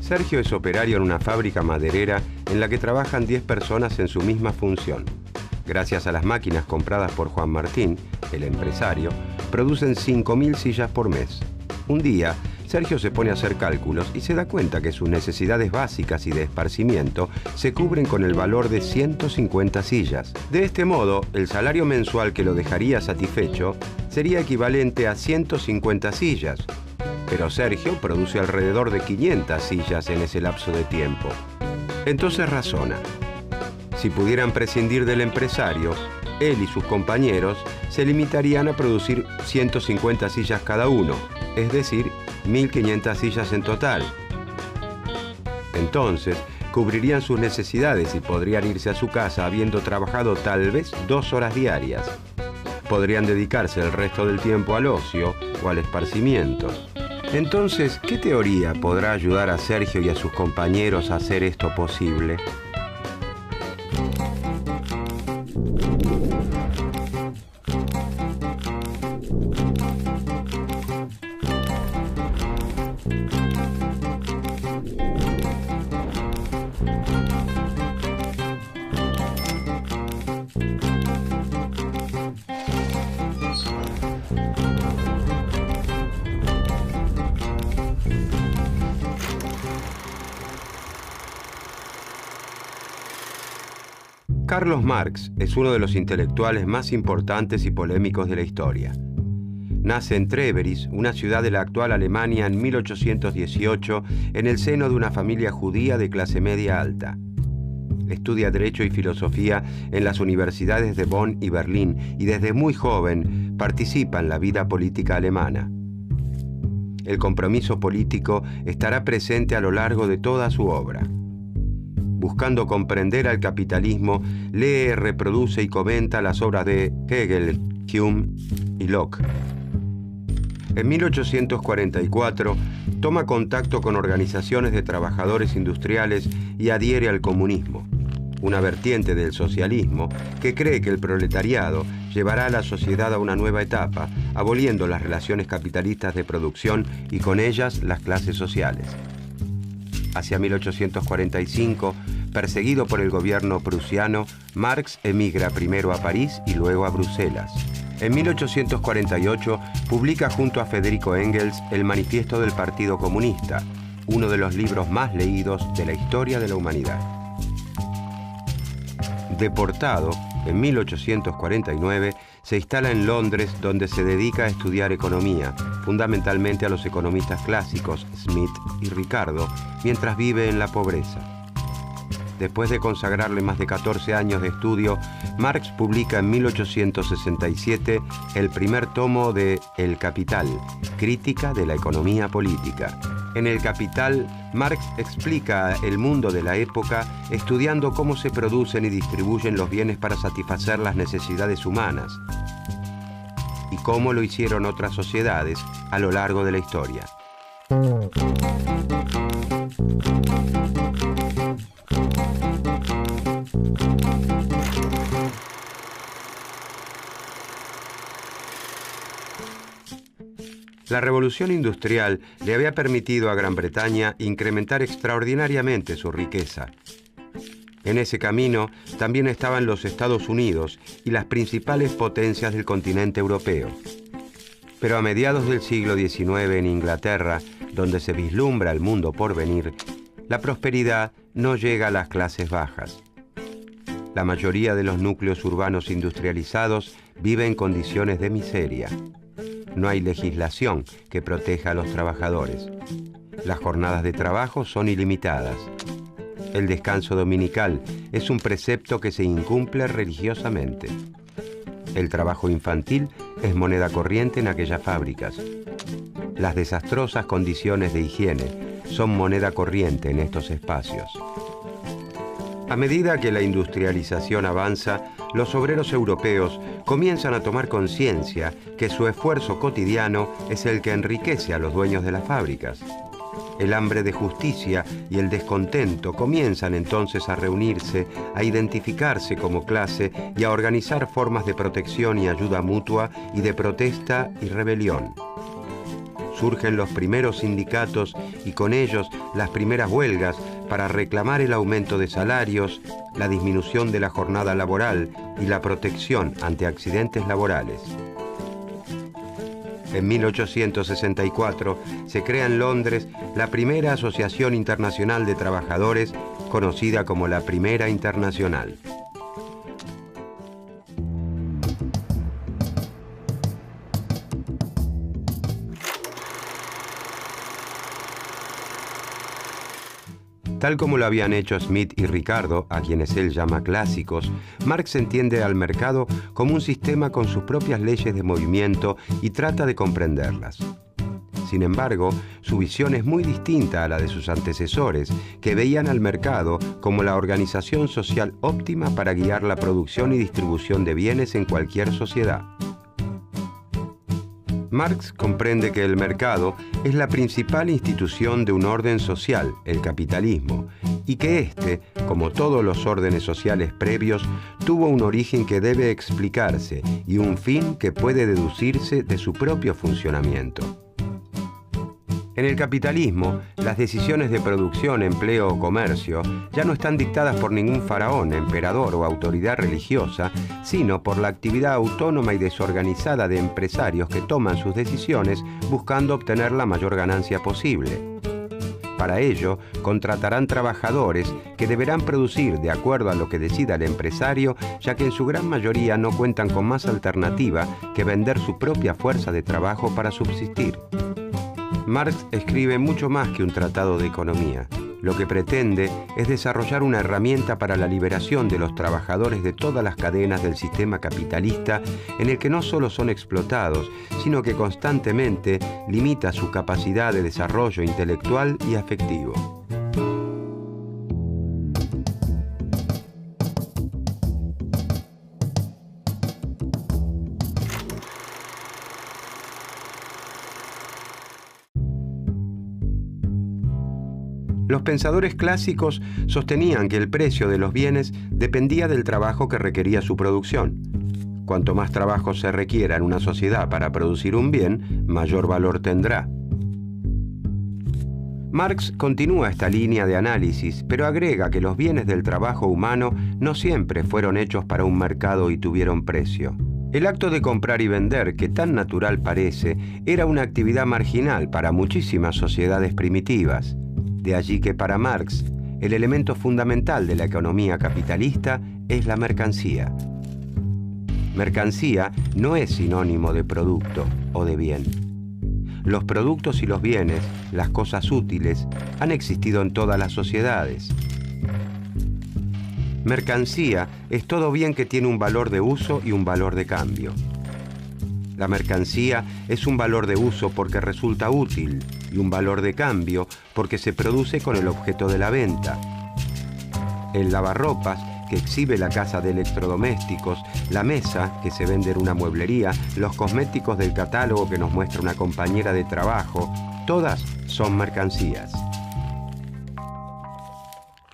Sergio es operario en una fábrica maderera en la que trabajan 10 personas en su misma función. Gracias a las máquinas compradas por Juan Martín, el empresario, producen 5.000 sillas por mes. Un día, Sergio se pone a hacer cálculos y se da cuenta que sus necesidades básicas y de esparcimiento se cubren con el valor de 150 sillas. De este modo, el salario mensual que lo dejaría satisfecho sería equivalente a 150 sillas. Pero Sergio produce alrededor de 500 sillas en ese lapso de tiempo. Entonces razona. Si pudieran prescindir del empresario, él y sus compañeros se limitarían a producir 150 sillas cada uno, es decir, 1.500 sillas en total. Entonces, cubrirían sus necesidades y podrían irse a su casa habiendo trabajado tal vez 2 horas diarias. Podrían dedicarse el resto del tiempo al ocio o al esparcimiento. Entonces, ¿qué teoría podrá ayudar a Sergio y a sus compañeros a hacer esto posible? Carlos Marx es uno de los intelectuales más importantes y polémicos de la historia. Nace en Treveris, una ciudad de la actual Alemania, en 1818, en el seno de una familia judía de clase media alta. Estudia Derecho y Filosofía en las universidades de Bonn y Berlín y desde muy joven participa en la vida política alemana. El compromiso político estará presente a lo largo de toda su obra. Buscando comprender al capitalismo, lee, reproduce y comenta las obras de Hegel, Hume y Locke. En 1844 toma contacto con organizaciones de trabajadores industriales y adhiere al comunismo, una vertiente del socialismo que cree que el proletariado llevará a la sociedad a una nueva etapa, aboliendo las relaciones capitalistas de producción y con ellas las clases sociales. Hacia 1845, perseguido por el gobierno prusiano, Marx emigra primero a París y luego a Bruselas. En 1848 publica junto a Federico Engels el Manifiesto del Partido Comunista, uno de los libros más leídos de la historia de la humanidad. Deportado, en 1849 se instala en Londres, donde se dedica a estudiar economía, fundamentalmente a los economistas clásicos Smith y Ricardo, mientras vive en la pobreza. Después de consagrarle más de 14 años de estudio, Marx publica en 1867 el primer tomo de El Capital, Crítica de la Economía Política. En El Capital, Marx explica el mundo de la época estudiando cómo se producen y distribuyen los bienes para satisfacer las necesidades humanas y cómo lo hicieron otras sociedades a lo largo de la historia. La revolución industrial le había permitido a Gran Bretaña incrementar extraordinariamente su riqueza. En ese camino también estaban los Estados Unidos y las principales potencias del continente europeo. Pero a mediados del siglo XIX en Inglaterra, donde se vislumbra el mundo por venir, la prosperidad no llega a las clases bajas. La mayoría de los núcleos urbanos industrializados vive en condiciones de miseria. No hay legislación que proteja a los trabajadores. Las jornadas de trabajo son ilimitadas. El descanso dominical es un precepto que se incumple religiosamente. El trabajo infantil es moneda corriente en aquellas fábricas. Las desastrosas condiciones de higiene son moneda corriente en estos espacios. A medida que la industrialización avanza, los obreros europeos comienzan a tomar conciencia que su esfuerzo cotidiano es el que enriquece a los dueños de las fábricas. El hambre de justicia y el descontento comienzan entonces a reunirse, a identificarse como clase y a organizar formas de protección y ayuda mutua y de protesta y rebelión. surgen los primeros sindicatos y con ellos las primeras huelgas para reclamar el aumento de salarios, la disminución de la jornada laboral y la protección ante accidentes laborales. En 1864 se crea en Londres la primera Asociación Internacional de Trabajadores, conocida como la Primera Internacional. Tal como lo habían hecho Smith y Ricardo, a quienes él llama clásicos, Marx entiende al mercado como un sistema con sus propias leyes de movimiento y trata de comprenderlas. Sin embargo, su visión es muy distinta a la de sus antecesores, que veían al mercado como la organización social óptima para guiar la producción y distribución de bienes en cualquier sociedad. Marx comprende que el mercado es la principal institución de un orden social, el capitalismo, y que éste, como todos los órdenes sociales previos, tuvo un origen que debe explicarse y un fin que puede deducirse de su propio funcionamiento. En el capitalismo, las decisiones de producción, empleo o comercio ya no están dictadas por ningún faraón, emperador o autoridad religiosa, sino por la actividad autónoma y desorganizada de empresarios que toman sus decisiones buscando obtener la mayor ganancia posible. Para ello, contratarán trabajadores que deberán producir de acuerdo a lo que decida el empresario, ya que en su gran mayoría no cuentan con más alternativa que vender su propia fuerza de trabajo para subsistir. Marx escribe mucho más que un tratado de economía. Lo que pretende es desarrollar una herramienta para la liberación de los trabajadores de todas las cadenas del sistema capitalista, en el que no solo son explotados, sino que constantemente limita su capacidad de desarrollo intelectual y afectivo. Los pensadores clásicos sostenían que el precio de los bienes dependía del trabajo que requería su producción. Cuanto más trabajo se requiera en una sociedad para producir un bien, mayor valor tendrá. Marx continúa esta línea de análisis, pero agrega que los bienes del trabajo humano no siempre fueron hechos para un mercado y tuvieron precio. El acto de comprar y vender, que tan natural parece, era una actividad marginal para muchísimas sociedades primitivas. De allí que para Marx, el elemento fundamental de la economía capitalista es la mercancía. Mercancía no es sinónimo de producto o de bien. Los productos y los bienes, las cosas útiles, han existido en todas las sociedades. Mercancía es todo bien que tiene un valor de uso y un valor de cambio. La mercancía es un valor de uso porque resulta útil y un valor de cambio porque se produce con el objeto de la venta. El lavarropas, que exhibe la casa de electrodomésticos, la mesa, que se vende en una mueblería, los cosméticos del catálogo que nos muestra una compañera de trabajo, todas son mercancías.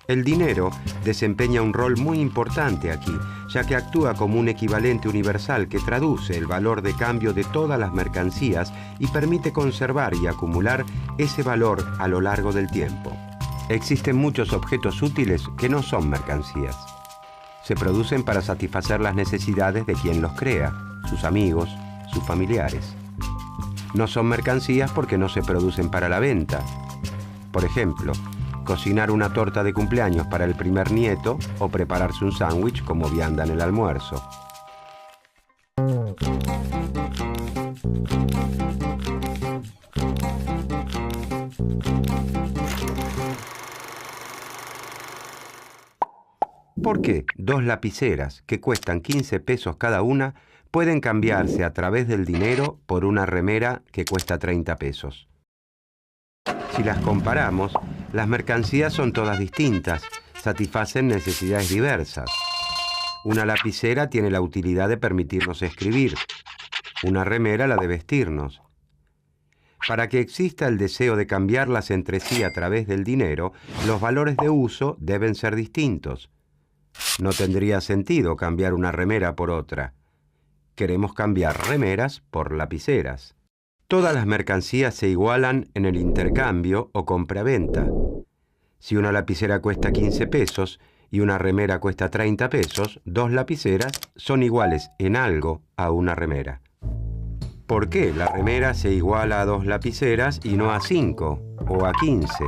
El dinero desempeña un rol muy importante aquí, ya que actúa como un equivalente universal que traduce el valor de cambio de todas las mercancías y permite conservar y acumular ese valor a lo largo del tiempo. Existen muchos objetos útiles que no son mercancías. Se producen para satisfacer las necesidades de quien los crea, sus amigos, sus familiares. No son mercancías porque no se producen para la venta. Por ejemplo, cocinar una torta de cumpleaños para el primer nieto o prepararse un sándwich como vianda en el almuerzo. ¿Por qué 2 lapiceras que cuestan 15 pesos cada una pueden cambiarse a través del dinero por una remera que cuesta 30 pesos? Si las comparamos, las mercancías son todas distintas, satisfacen necesidades diversas. Una lapicera tiene la utilidad de permitirnos escribir, una remera la de vestirnos. Para que exista el deseo de cambiarlas entre sí a través del dinero, los valores de uso deben ser distintos. No tendría sentido cambiar una remera por otra. Queremos cambiar remeras por lapiceras. Todas las mercancías se igualan en el intercambio o compra-venta. Si una lapicera cuesta 15 pesos y una remera cuesta 30 pesos, dos lapiceras son iguales en algo a una remera. ¿Por qué la remera se iguala a dos lapiceras y no a 5 o a 15?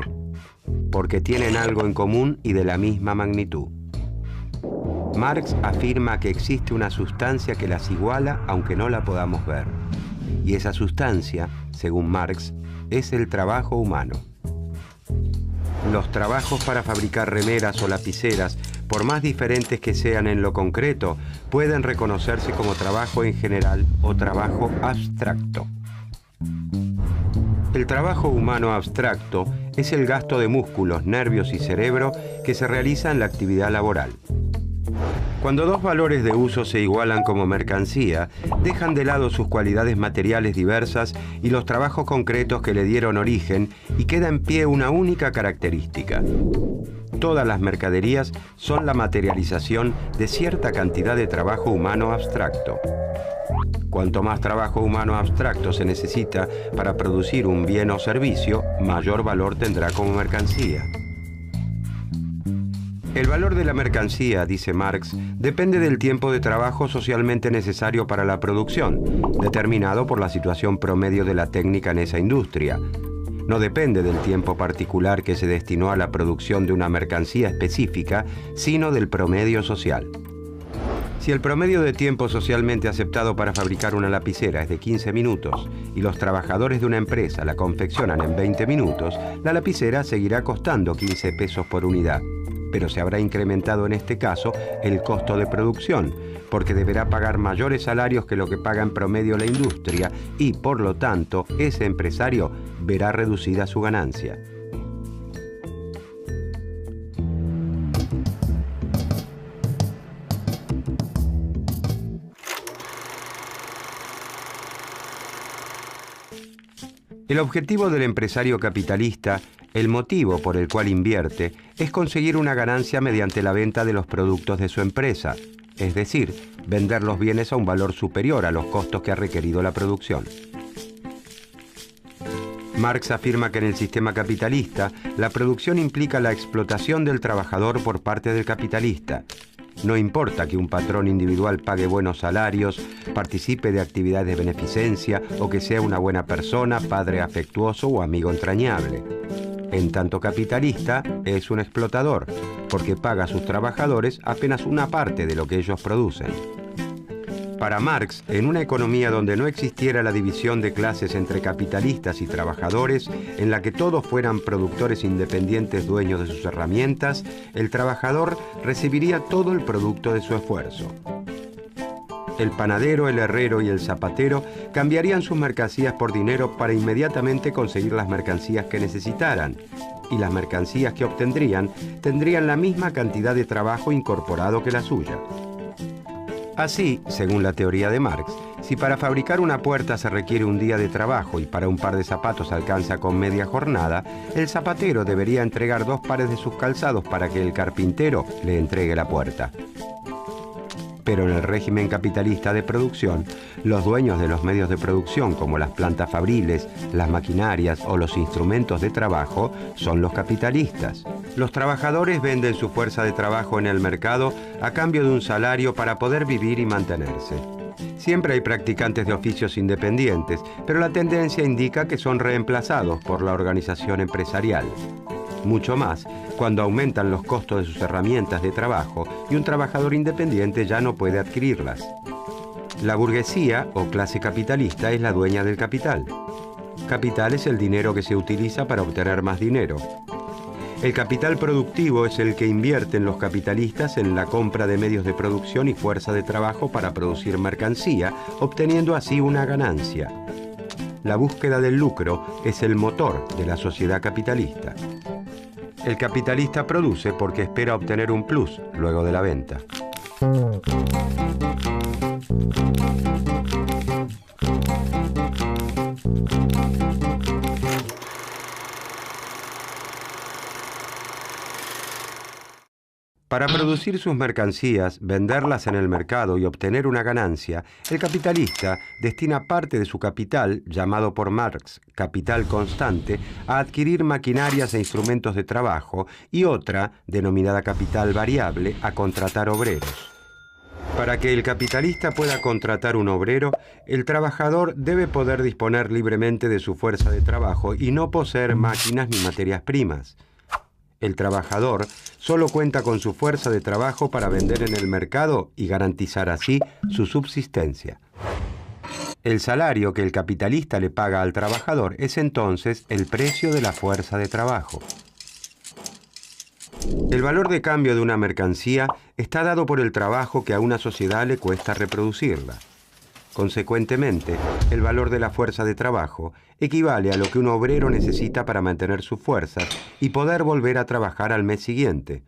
Porque tienen algo en común y de la misma magnitud. Marx afirma que existe una sustancia que las iguala aunque no la podamos ver. Y esa sustancia, según Marx, es el trabajo humano. Los trabajos para fabricar remeras o lapiceras, por más diferentes que sean en lo concreto, pueden reconocerse como trabajo en general o trabajo abstracto. El trabajo humano abstracto es el gasto de músculos, nervios y cerebro que se realiza en la actividad laboral. Cuando dos valores de uso se igualan como mercancía, dejan de lado sus cualidades materiales diversas y los trabajos concretos que le dieron origen y queda en pie una única característica. Todas las mercaderías son la materialización de cierta cantidad de trabajo humano abstracto. Cuanto más trabajo humano abstracto se necesita para producir un bien o servicio, mayor valor tendrá como mercancía. El valor de la mercancía, dice Marx, depende del tiempo de trabajo socialmente necesario para la producción, determinado por la situación promedio de la técnica en esa industria. No depende del tiempo particular que se destinó a la producción de una mercancía específica, sino del promedio social. Si el promedio de tiempo socialmente aceptado para fabricar una lapicera es de 15 minutos y los trabajadores de una empresa la confeccionan en 20 minutos, la lapicera seguirá costando 15 pesos por unidad. Pero se habrá incrementado en este caso el costo de producción, porque deberá pagar mayores salarios que lo que paga en promedio la industria y, por lo tanto, ese empresario verá reducida su ganancia. El objetivo del empresario capitalista, el motivo por el cual invierte, es conseguir una ganancia mediante la venta de los productos de su empresa, es decir, vender los bienes a un valor superior a los costos que ha requerido la producción. Marx afirma que en el sistema capitalista, la producción implica la explotación del trabajador por parte del capitalista. No importa que un patrón individual pague buenos salarios, participe de actividades de beneficencia o que sea una buena persona, padre afectuoso o amigo entrañable. En tanto capitalista, es un explotador, porque paga a sus trabajadores apenas una parte de lo que ellos producen. Para Marx, en una economía donde no existiera la división de clases entre capitalistas y trabajadores, en la que todos fueran productores independientes dueños de sus herramientas, el trabajador recibiría todo el producto de su esfuerzo. El panadero, el herrero y el zapatero cambiarían sus mercancías por dinero para inmediatamente conseguir las mercancías que necesitaran, y las mercancías que obtendrían tendrían la misma cantidad de trabajo incorporado que la suya. Así, según la teoría de Marx, si para fabricar una puerta se requiere un día de trabajo y para un par de zapatos alcanza con media jornada, el zapatero debería entregar 2 pares de sus calzados para que el carpintero le entregue la puerta. Pero en el régimen capitalista de producción, los dueños de los medios de producción, como las plantas fabriles, las maquinarias o los instrumentos de trabajo, son los capitalistas. Los trabajadores venden su fuerza de trabajo en el mercado a cambio de un salario para poder vivir y mantenerse. Siempre hay practicantes de oficios independientes, pero la tendencia indica que son reemplazados por la organización empresarial. Mucho más cuando aumentan los costos de sus herramientas de trabajo y un trabajador independiente ya no puede adquirirlas. La burguesía o clase capitalista es la dueña del capital. Capital es el dinero que se utiliza para obtener más dinero. El capital productivo es el que invierten los capitalistas en la compra de medios de producción y fuerza de trabajo para producir mercancía, obteniendo así una ganancia. La búsqueda del lucro es el motor de la sociedad capitalista. El capitalista produce porque espera obtener un plus luego de la venta. Para producir sus mercancías, venderlas en el mercado y obtener una ganancia, el capitalista destina parte de su capital, llamado por Marx capital constante, a adquirir maquinarias e instrumentos de trabajo y otra, denominada capital variable, a contratar obreros. Para que el capitalista pueda contratar un obrero, el trabajador debe poder disponer libremente de su fuerza de trabajo y no poseer máquinas ni materias primas. El trabajador solo cuenta con su fuerza de trabajo para vender en el mercado y garantizar así su subsistencia. El salario que el capitalista le paga al trabajador es entonces el precio de la fuerza de trabajo. El valor de cambio de una mercancía está dado por el trabajo que a una sociedad le cuesta reproducirla. Consecuentemente, el valor de la fuerza de trabajo equivale a lo que un obrero necesita para mantener sus fuerzas y poder volver a trabajar al mes siguiente.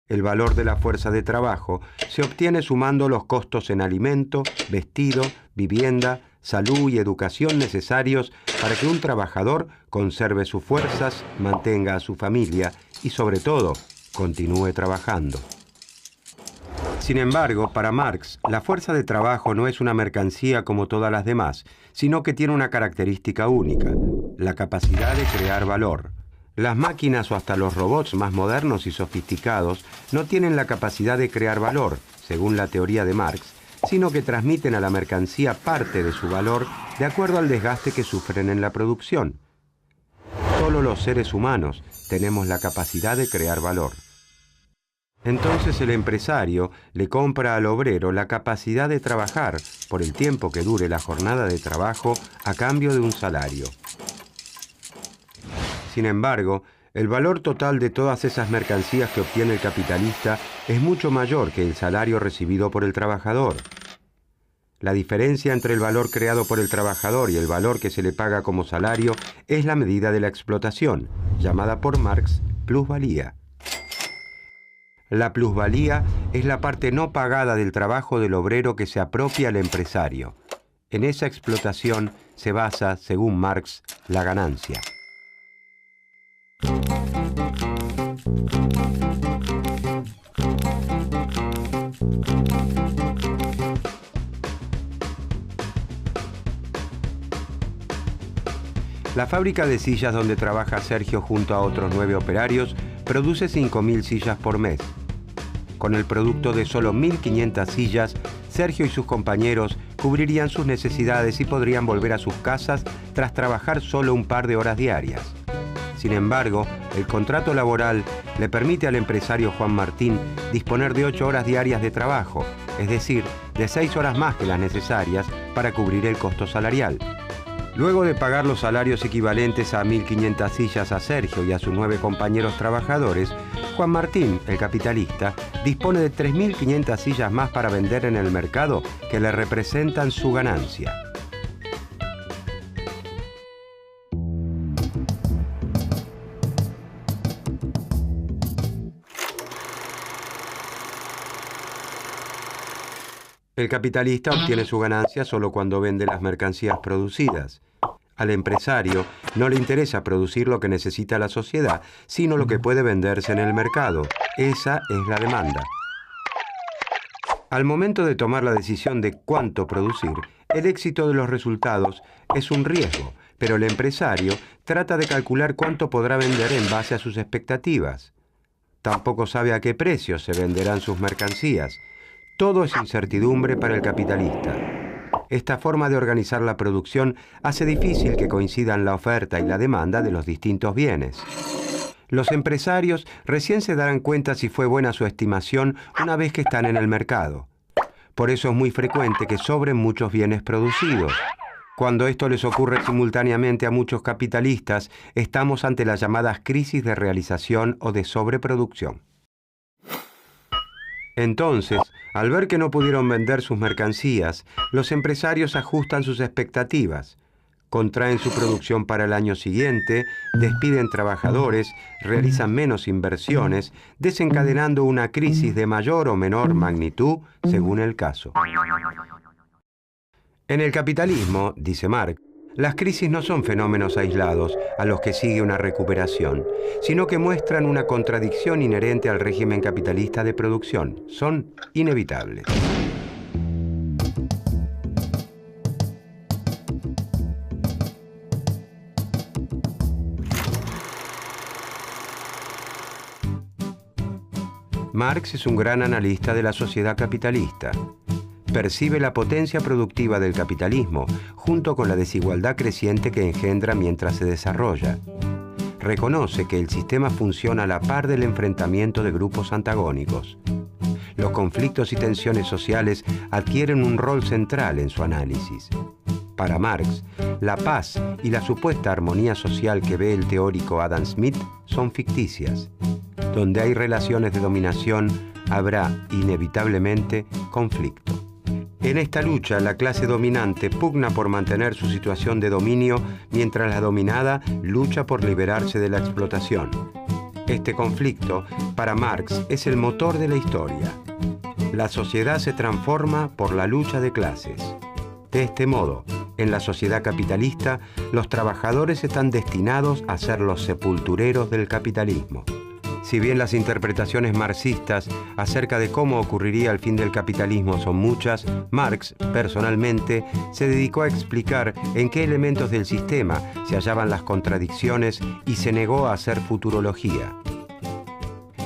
El valor de la fuerza de trabajo se obtiene sumando los costos en alimento, vestido, vivienda, salud y educación necesarios para que un trabajador conserve sus fuerzas, mantenga a su familia y, sobre todo, continúe trabajando. Sin embargo, para Marx, la fuerza de trabajo no es una mercancía como todas las demás, sino que tiene una característica única, la capacidad de crear valor. Las máquinas o hasta los robots más modernos y sofisticados no tienen la capacidad de crear valor, según la teoría de Marx, sino que transmiten a la mercancía parte de su valor de acuerdo al desgaste que sufren en la producción. Solo los seres humanos tenemos la capacidad de crear valor. Entonces el empresario le compra al obrero la capacidad de trabajar por el tiempo que dure la jornada de trabajo a cambio de un salario. Sin embargo, el valor total de todas esas mercancías que obtiene el capitalista es mucho mayor que el salario recibido por el trabajador. La diferencia entre el valor creado por el trabajador y el valor que se le paga como salario es la medida de la explotación, llamada por Marx plusvalía. La plusvalía es la parte no pagada del trabajo del obrero que se apropia el empresario. En esa explotación se basa, según Marx, la ganancia. La fábrica de sillas donde trabaja Sergio junto a otros 9 operarios produce 5.000 sillas por mes. Con el producto de solo 1.500 sillas, Sergio y sus compañeros cubrirían sus necesidades y podrían volver a sus casas tras trabajar solo un par de horas diarias. Sin embargo, el contrato laboral le permite al empresario Juan Martín disponer de 8 horas diarias de trabajo, es decir, de 6 horas más que las necesarias para cubrir el costo salarial. Luego de pagar los salarios equivalentes a 1.500 sillas a Sergio y a sus 9 compañeros trabajadores, Juan Martín, el capitalista, dispone de 3.500 sillas más para vender en el mercado que le representan su ganancia. El capitalista obtiene su ganancia solo cuando vende las mercancías producidas. Al empresario no le interesa producir lo que necesita la sociedad, sino lo que puede venderse en el mercado. Esa es la demanda. Al momento de tomar la decisión de cuánto producir, el éxito de los resultados es un riesgo, pero el empresario trata de calcular cuánto podrá vender en base a sus expectativas. Tampoco sabe a qué precio se venderán sus mercancías. Todo es incertidumbre para el capitalista. Esta forma de organizar la producción hace difícil que coincidan la oferta y la demanda de los distintos bienes. Los empresarios recién se darán cuenta si fue buena su estimación una vez que están en el mercado. Por eso es muy frecuente que sobren muchos bienes producidos. Cuando esto les ocurre simultáneamente a muchos capitalistas, estamos ante las llamadas crisis de realización o de sobreproducción. Entonces, al ver que no pudieron vender sus mercancías, los empresarios ajustan sus expectativas, contraen su producción para el año siguiente, despiden trabajadores, realizan menos inversiones, desencadenando una crisis de mayor o menor magnitud según el caso. En el capitalismo, dice Marx, Las crisis no son fenómenos aislados a los que sigue una recuperación, sino que muestran una contradicción inherente al régimen capitalista de producción. Son inevitables. Marx es un gran analista de la sociedad capitalista. Percibe la potencia productiva del capitalismo junto con la desigualdad creciente que engendra mientras se desarrolla. Reconoce que el sistema funciona a la par del enfrentamiento de grupos antagónicos. Los conflictos y tensiones sociales adquieren un rol central en su análisis. Para Marx, la paz y la supuesta armonía social que ve el teórico Adam Smith son ficticias. Donde hay relaciones de dominación, habrá inevitablemente conflicto. En esta lucha, la clase dominante pugna por mantener su situación de dominio, mientras la dominada lucha por liberarse de la explotación. Este conflicto, para Marx, es el motor de la historia. La sociedad se transforma por la lucha de clases. De este modo, en la sociedad capitalista, los trabajadores están destinados a ser los sepultureros del capitalismo. Si bien las interpretaciones marxistas acerca de cómo ocurriría el fin del capitalismo son muchas, Marx, personalmente, se dedicó a explicar en qué elementos del sistema se hallaban las contradicciones y se negó a hacer futurología.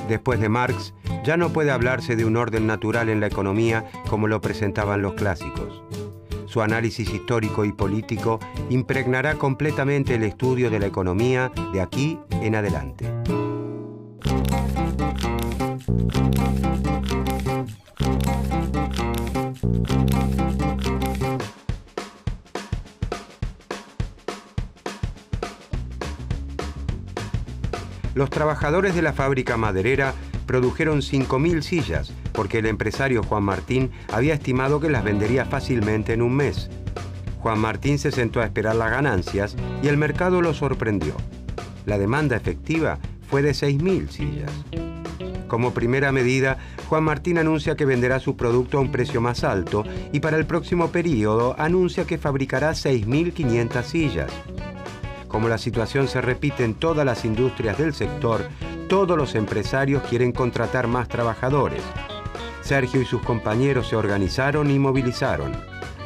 Después de Marx, ya no puede hablarse de un orden natural en la economía como lo presentaban los clásicos. Su análisis histórico y político impregnará completamente el estudio de la economía de aquí en adelante. Los trabajadores de la fábrica maderera produjeron 5.000 sillas, porque el empresario Juan Martín había estimado que las vendería fácilmente en un mes. Juan Martín se sentó a esperar las ganancias y el mercado lo sorprendió. La demanda efectiva fue de 6.000 sillas. Como primera medida, Juan Martín anuncia que venderá su producto a un precio más alto y para el próximo periodo anuncia que fabricará 6.500 sillas. Como la situación se repite en todas las industrias del sector, todos los empresarios quieren contratar más trabajadores. Sergio y sus compañeros se organizaron y movilizaron.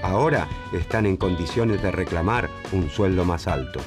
Ahora están en condiciones de reclamar un sueldo más alto.